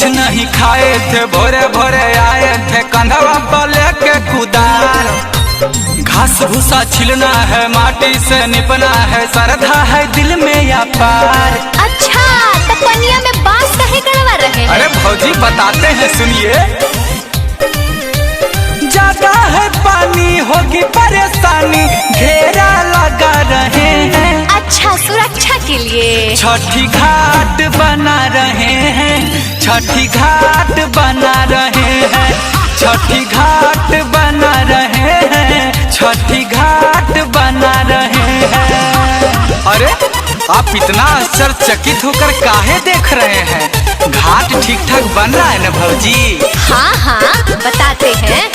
कुछ नहीं खाए थे, भोरे भोरे आए थे कंधवा पर लेके कुदार। घास भूसा छिलना है, माटी से निपना है, श्रद्धा है दिल में या पार। अच्छा तो पनिया में बांस कहे गड़वा रहे हैं? अरे भौजी बताते हैं सुनिए। ज्यादा है पानी होगी परेशानी, घेरा लगा रहे हैं। अच्छा सुरक्षा के लिए छठी घाट बना रहे हैं, छठी घाट बना रहे हैं, छठी घाट बना रहे हैं, छठी घाट बना रहे हैं। अरे आप इतना आश्चर्यचकित होकर काहे देख रहे हैं? घाट ठीक ठाक बन रहा है ना भौजी? हाँ हाँ बताते हैं।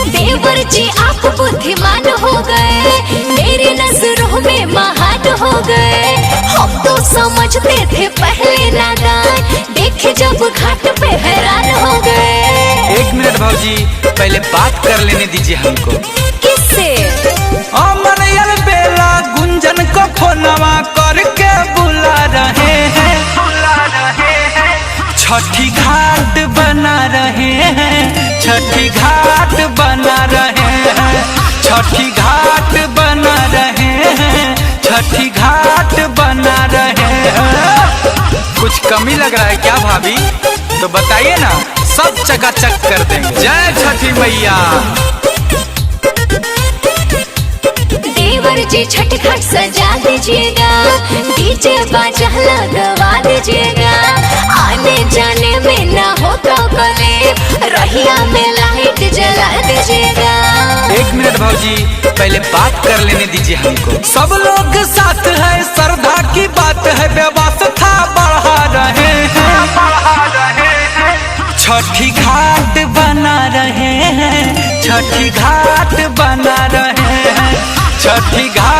देवर जी आप बुद्धिमान हो गए, मेरे नजरों में महान हो गए। हम तो समझते थे पहले नादान, देखे जब घाट पे हैरान हो गए। एक मिनट भौजी, पहले बात कर लेने दीजिए हमको। किससे? अमर बेला गुंजन को फोनवा करके बुला रहे हैं, छठी घाट बना रहे हैं, छठी घाट बना रहे हैं, छठी घाट बना रहे हैं, छठी घाट बना रहे हैं। कुछ कमी लग रहा है क्या भाभी? तो बताइए ना, सब चकाचक कर देंगे। जय छठी मैया। देवर जी छठ घाट सजा दीजिएगा, डीजे बाजा लगवा दीजिएगा, आने जाने में ना हो तो कले, रहिया में लाइट जला दीजिएगा। एक मिनट भौजी, पहले बात कर लेने दीजिए हमको। सब लोग साथ है, श्रद्धा की बात है, व्यवस्था बढ़ा रहे हैं, छठी घाट बना रहे हैं, छठी घाट बना रहे हैं, छठी घाट